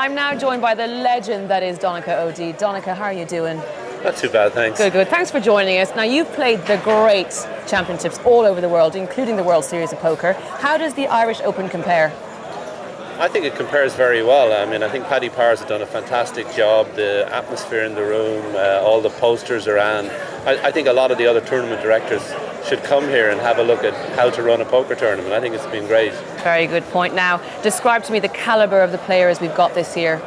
I'm now joined by the legend that is Donncha O'D. Donncha, how are you doing? Not too bad, thanks. Good, good. Thanks for joining us. Now, you've played the great championships all over the world, including the World Series of Poker. How does the Irish Open compare? I think it compares very well. I mean, I think Paddy has done a fantastic job. The atmosphere in the room, all the posters around. I think a lot of the other tournament directors should come here and have a look at how to run a poker tournament. I think it's been great. Very good point. Now, describe to me the calibre of the players we've got this year.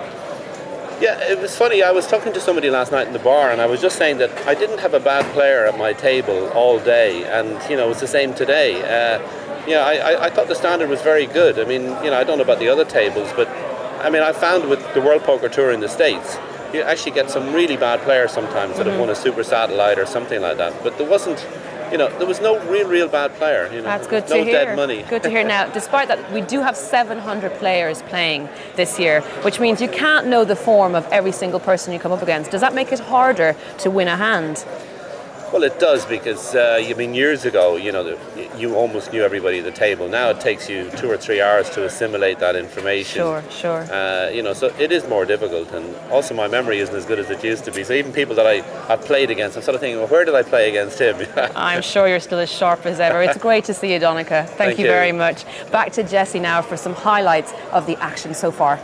Yeah, it was funny. I was talking to somebody last night in the bar, and I was just saying that I didn't have a bad player at my table all day, and it's the same today. I thought the standard was very good. I mean, I don't know about the other tables, but I mean, I found with the World Poker Tour in the States, you actually get some really bad players sometimes that have won a super satellite or something like that. But there wasn't. There was no real bad player. That's good to no hear. Dead money. Good to hear. Now, despite that, we do have 700 players playing this year, which means you can't know the form of every single person you come up against. Does that make it harder to win a hand? Well, it does, because years ago, you almost knew everybody at the table. Now it takes you 2 or 3 hours to assimilate that information. Sure. So it is more difficult, and also my memory isn't as good as it used to be. So even people that I've played against, I'm sort of thinking, well, where did I play against him? I'm sure you're still as sharp as ever. It's great to see you, Donncha. Thank you very much. Back to Jesse now for some highlights of the action so far.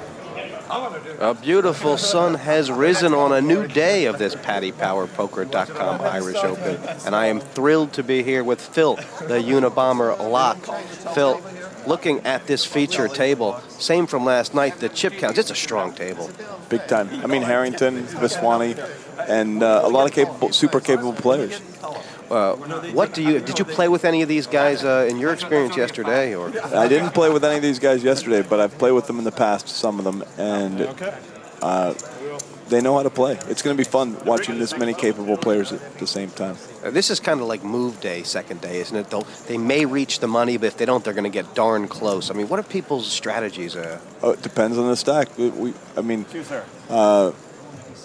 A beautiful sun has risen on a new day of this PaddyPowerPoker.com Irish Open, and I am thrilled to be here with Phil, the Unabomber lock. Phil, looking at this feature table, same from last night, the chip counts, it's a strong table. Big time. I mean, Harrington, Viswani, and a lot of super capable players. Did you play with any of these guys in your experience yesterday? Or I didn't play with any of these guys yesterday, but I've played with them in the past, some of them, and they know how to play. It's going to be fun watching this many capable players at the same time. This is kind of like move day, second day, isn't it? They may reach the money, but if they don't, they're going to get darn close. I mean, what are people's strategies? It depends on the stack.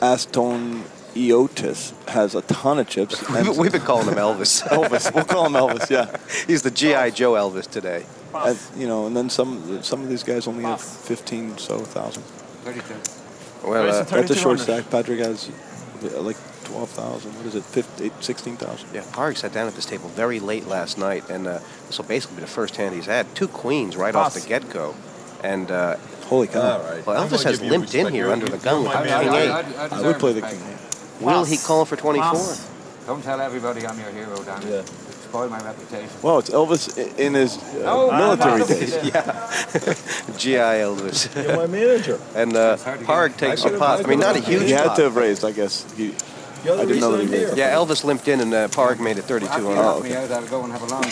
Aston Eotis has a ton of chips. We've been calling him Elvis. Elvis. We'll call him Elvis, yeah. He's the G.I. Joe Elvis today. And, and then some of these guys only have 15,000. 32. Well, that's a short stack. Patrick has like 12,000. What is it? 16,000. Yeah, Park sat down at this table very late last night, and this will basically be the first hand he's had. 2 queens right off the get-go. And holy cow. Well, Elvis has limped in here under the gun with King 8. I would play the King 8. Will he call for 24? Don't tell everybody I'm your hero, Dan. Yeah. Spoil my reputation. Well, it's Elvis in his military days. Yeah. G.I. Elvis. You're my manager. And Parg takes a pot. I mean, not a huge pot. He had to have raised, I guess. I didn't know that he did. Yeah, Elvis limped in, and Parg made it 3,200. I'll go and have a long. I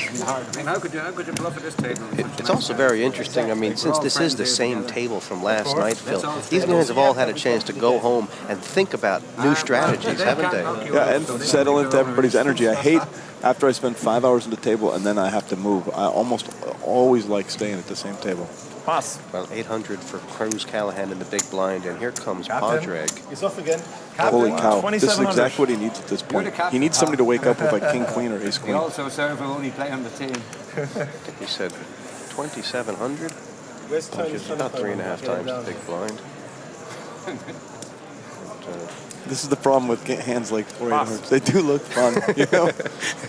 mean, how could you bluff at this table? It's also very interesting. I mean, since this is the same table from last night, Phil, these guys have all had a chance to go home and think about new strategies, haven't they? Yeah, and settle into everybody's energy. I hate after I spend 5 hours at the table and then I have to move. I almost always like staying at the same table. Pass. Well, 800 for Cruz Callahan in the big blind, and here comes Padraig. He's off again. Holy cow. This is exactly what he needs at this point. He needs somebody to wake up with like King Queen or Ace Queen. He also serve who only play on the team. He said 2,700. Which is about 3.5 times the big blind. This is the problem with hands like 4-800. They do look fun,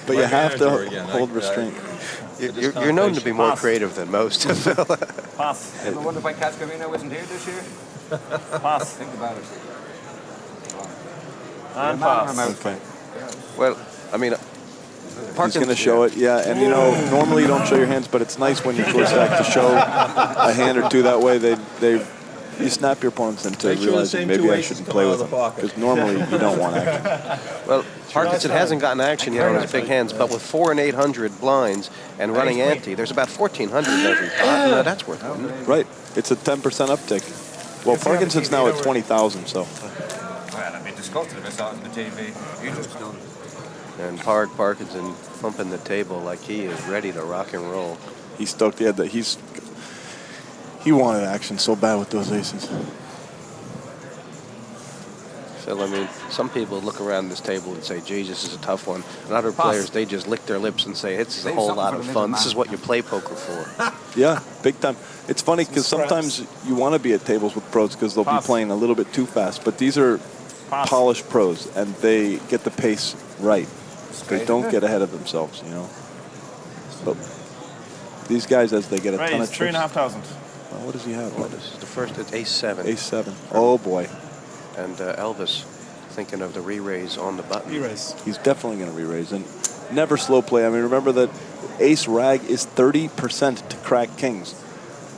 but you have to hold restraint. You're known to be more creative than most. Pass. Ever wonder why Cascarino wasn't here this year? Pass. Think about it. And pass. Okay. Well, I mean, he's going to show it, yeah. And normally you don't show your hands, but it's nice when you short stack to show a hand or two. That way you snap your opponents into realizing maybe I shouldn't play with them. Because normally you don't want action. Well, Parkinson hasn't gotten action yet on his big hands, but with 4 and 800 blinds and running ante, there's about 1,400 in every pot. That's worth it. Right. It's a 10% uptick. Well, Parkinson's now at 20,000, so. Well, I'd be disgusted if I saw it on the TV. You just don't. And Parkinson thumping the table like he is ready to rock and roll. He's stoked. Yeah, he wanted action so bad with those aces. Phil, I mean, some people look around this table and say, geez, this is a tough one. And other players, they just lick their lips and say, it's a whole lot of fun. This is what you play poker for. Yeah, big time. It's funny because sometimes you want to be at tables with pros because they'll be playing a little bit too fast. But these are polished pros, and they get the pace right. They don't get ahead of themselves, you know. But these guys, as they get a ton of chips. 3,500. What does he have? Well, this is the first, it's ace-7. Ace-7. Oh, boy. And Elvis thinking of the re-raise on the button. Re-raise. He's definitely going to re-raise. And never slow play. I mean, remember that ace rag is 30% to crack kings.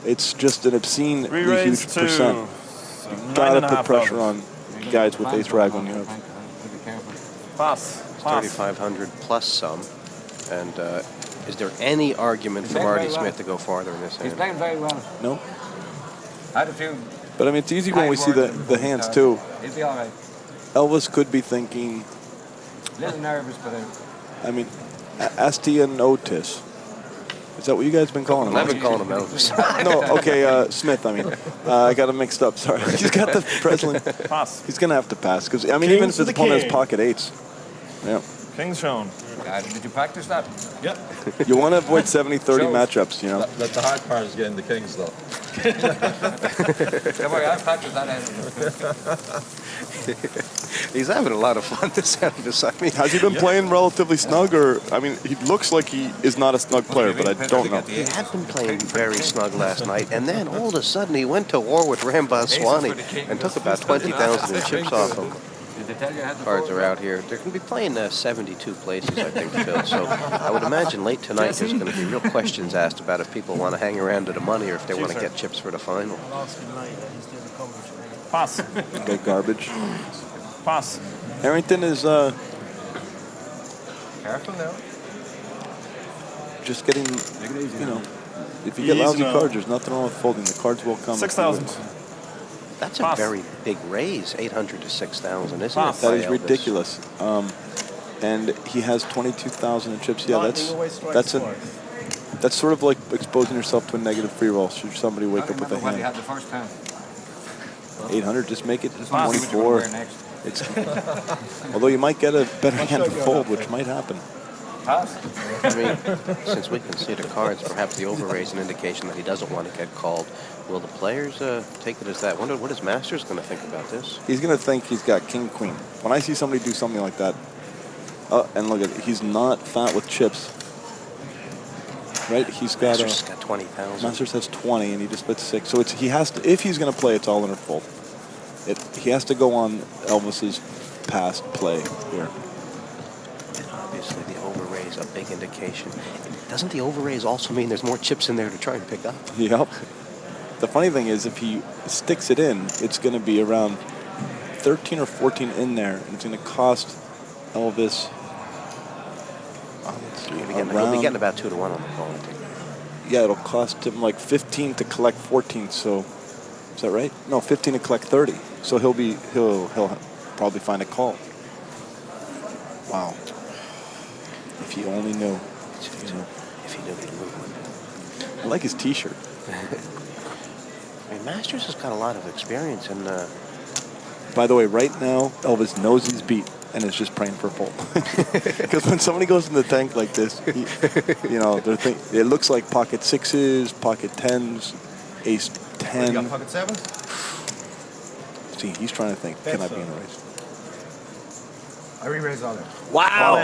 It's just an obscenely huge percent. You've got to put pressure on guys with ace rag when you have. Pass. 3,500 plus some. And is there any argument for Marty Smith to go farther in this hand? He's playing very well. No. I had a few. But I mean, it's easy when we see the hands too. He'll be all right. Elvis could be thinking. A little nervous, but I mean, Asti and Otis. Is that what you guys been calling him? I've been calling him Elvis. No, okay, Smith. I mean, I got him mixed up. Sorry, he's got the Breslin. Pass. He's gonna have to pass because I mean, even if his opponent has pocket eights. Yeah. King's shown. did you practice that? Yep. You want to avoid 70-30 matchups, you know. But the hard part is getting the kings, though. Don't worry, I practiced that out. He's having a lot of fun this Elvis. I mean, has he been playing relatively snug, or I mean, he looks like he is not a snug player, but I don't know. He had been playing very snug last night, and then all of a sudden he went to war with Rambaswani and took about 20,000 chips off him. Cards are out here. They're going to be playing 72 places, I think, Phil. So I would imagine late tonight there's going to be real questions asked about if people want to hang around to the money or if they want to get chips for the final. Pass. Okay, garbage. Pass. Harrington is Careful now. just getting, you know, if you get lousy cards, there's nothing wrong with folding. The cards will come. 6,000. That's a very big raise, 800 to 6,000, isn't Pass. it? That is ridiculous. And he has 22,000 in chips. Yeah, that's sort of like exposing yourself to a negative free roll. Should somebody wake up with a When he hand? had the first time. 800, just make it Just want to see what you're 24. gonna wear next. It's, although you might get a better hand to fold, which might happen. Pass. I mean, since we can see the cards, perhaps the overraise an indication that he doesn't want to get called. Will the players take it as that? Wonder what his master's going to think about this. He's going to think he's got king, queen. When I see somebody do something like that, and look at it, he's not fat with chips. Right? He's got Masters got 20,000. Masters has 20, and he just bet 6. So he has to. If he's going to play, it's all in or full. He has to go on Elvis's past play here. And obviously, the overraise a big indication. Doesn't the overraise also mean there's more chips in there to try and pick up? Yep. The funny thing is, if he sticks it in, it's going to be around 13 or 14 in there, and it's going to cost Elvis. Let's see, He'll be getting about 2 to 1 on the call, I think. Yeah, it'll cost him like 15 to collect 14. So, is that right? No, 15 to collect 30. So he'll probably find a call. Wow. If he only knew. If he knew he'd move one. I like his T-shirt. I mean, Masters has got a lot of experience, and by the way, right now Elvis knows he's beat and is just praying for a fold. Because when somebody goes in the tank like this, it looks like pocket 6s, pocket 10s, ace 10. You got pocket 7? See, he's trying to think, can I be in a race? I re-raise all that. wow.